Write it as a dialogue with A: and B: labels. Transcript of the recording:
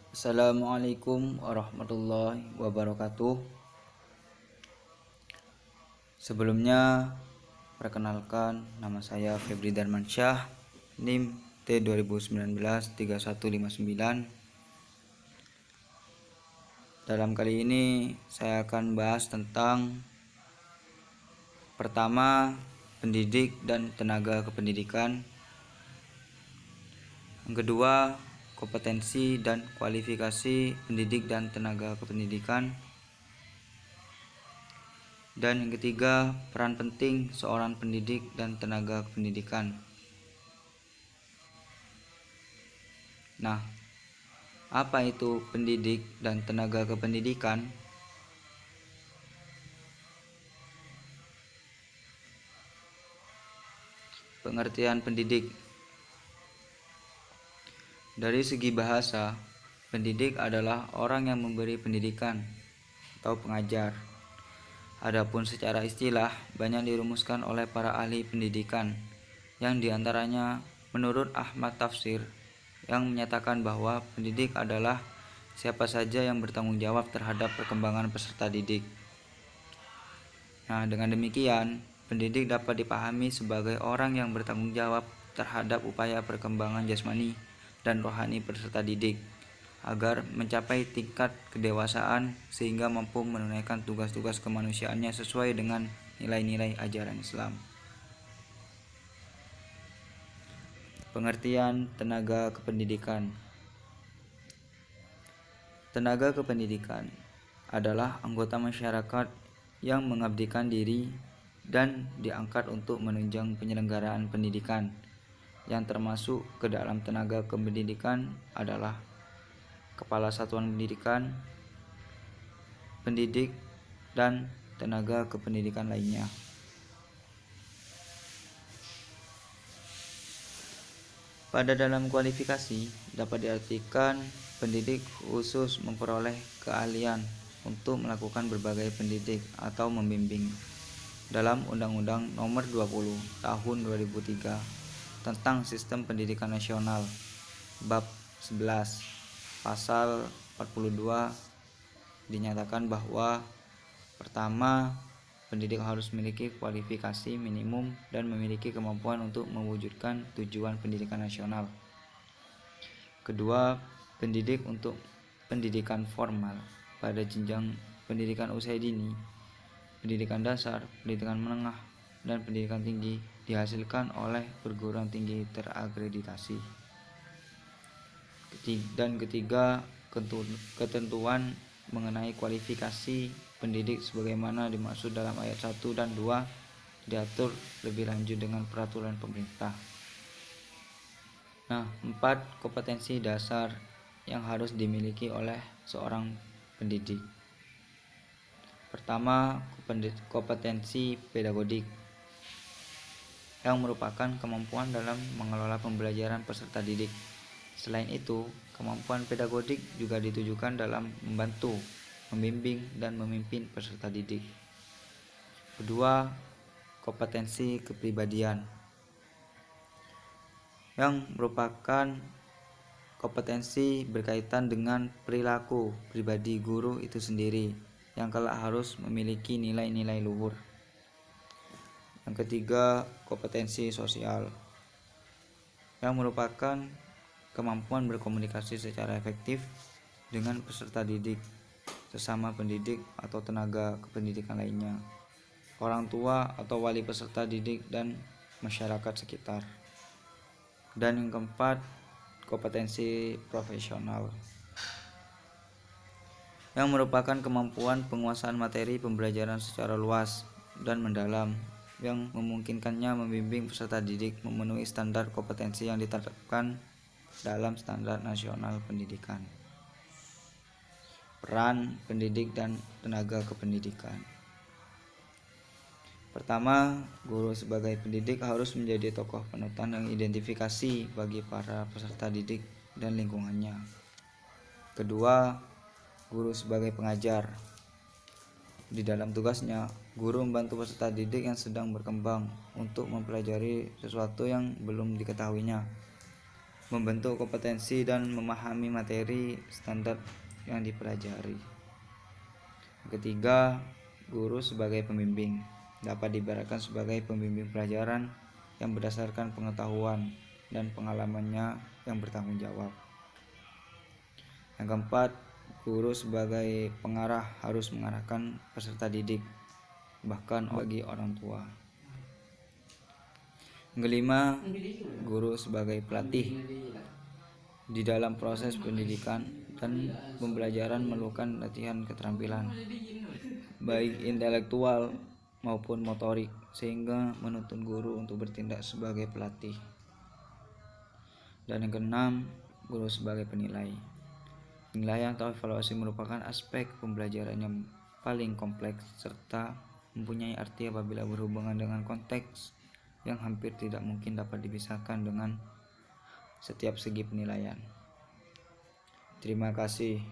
A: Assalamualaikum warahmatullahi wabarakatuh. Sebelumnya, perkenalkan nama saya Febri Darmansyah, NIM T 2019-3159. Dalam kali ini saya akan bahas tentang pertama, pendidik dan tenaga kependidikan. Yang kedua, kompetensi dan kualifikasi pendidik dan tenaga kependidikan. Dan yang ketiga, peran penting seorang pendidik dan tenaga kependidikan. Nah, apa itu pendidik dan tenaga kependidikan? Pengertian pendidik. Dari segi bahasa, pendidik adalah orang yang memberi pendidikan atau pengajar. Adapun secara istilah banyak dirumuskan oleh para ahli pendidikan, yang diantaranya menurut Ahmad Tafsir yang menyatakan bahwa pendidik adalah siapa saja yang bertanggung jawab terhadap perkembangan peserta didik. Nah, dengan demikian, pendidik dapat dipahami sebagai orang yang bertanggung jawab terhadap upaya perkembangan jasmani dan rohani peserta didik agar mencapai tingkat kedewasaan sehingga mampu menunaikan tugas-tugas kemanusiaannya sesuai dengan nilai-nilai ajaran Islam. Pengertian tenaga kependidikan. Tenaga kependidikan adalah anggota masyarakat yang mengabdikan diri dan diangkat untuk menunjang penyelenggaraan pendidikan. Yang termasuk ke dalam tenaga kependidikan adalah kepala satuan pendidikan, pendidik, dan tenaga kependidikan lainnya. Pada dalam kualifikasi dapat diartikan pendidik khusus memperoleh keahlian untuk melakukan berbagai pendidik atau membimbing. Dalam Undang-Undang Nomor 20 Tahun 2003 tentang Sistem Pendidikan Nasional, Bab 11 Pasal 42 dinyatakan bahwa pertama, pendidik harus memiliki kualifikasi minimum dan memiliki kemampuan untuk mewujudkan tujuan pendidikan nasional. Kedua, pendidik untuk pendidikan formal pada jenjang pendidikan usia dini, pendidikan dasar, pendidikan menengah, dan pendidikan tinggi dihasilkan oleh perguruan tinggi terakreditasi. Dan ketiga, ketentuan mengenai kualifikasi pendidik sebagaimana dimaksud dalam ayat 1 dan 2 diatur lebih lanjut dengan peraturan pemerintah. Nah, 4 kompetensi dasar yang harus dimiliki oleh seorang pendidik. Pertama, kompetensi pedagodik yang merupakan kemampuan dalam mengelola pembelajaran peserta didik. Selain itu, kemampuan pedagodik juga ditujukan dalam membantu, membimbing, dan memimpin peserta didik. Kedua, kompetensi kepribadian yang merupakan kompetensi berkaitan dengan perilaku pribadi guru itu sendiri yang kelak harus memiliki nilai-nilai luhur. Yang ketiga, kompetensi sosial yang merupakan kemampuan berkomunikasi secara efektif dengan peserta didik, sesama pendidik atau tenaga kependidikan lainnya, orang tua atau wali peserta didik, dan masyarakat sekitar. Dan yang keempat, kompetensi profesional yang merupakan kemampuan penguasaan materi pembelajaran secara luas dan mendalam yang memungkinkannya membimbing peserta didik memenuhi standar kompetensi yang ditetapkan dalam standar nasional pendidikan. Peran pendidik dan tenaga kependidikan. Pertama, guru sebagai pendidik harus menjadi tokoh panutan yang identifikasi bagi para peserta didik dan lingkungannya. Kedua, guru sebagai pengajar. Di dalam tugasnya, guru membantu peserta didik yang sedang berkembang untuk mempelajari sesuatu yang belum diketahuinya. membentuk kompetensi dan memahami materi standar yang dipelajari. Ketiga, guru sebagai pembimbing dapat diibaratkan sebagai pembimbing pelajaran yang berdasarkan pengetahuan dan pengalamannya yang bertanggung jawab. Yang keempat, guru sebagai pengarah harus mengarahkan peserta didik, bahkan bagi orang tua. Yang kelima, guru sebagai pelatih. Di dalam proses pendidikan dan pembelajaran memerlukan latihan keterampilan, baik intelektual maupun motorik, sehingga menuntun guru untuk bertindak sebagai pelatih. Dan yang keenam, guru sebagai penilai. Penilaian atau evaluasi merupakan aspek pembelajaran yang paling kompleks serta mempunyai arti apabila berhubungan dengan konteks yang hampir tidak mungkin dapat dipisahkan dengan setiap segi penilaian. Terima kasih.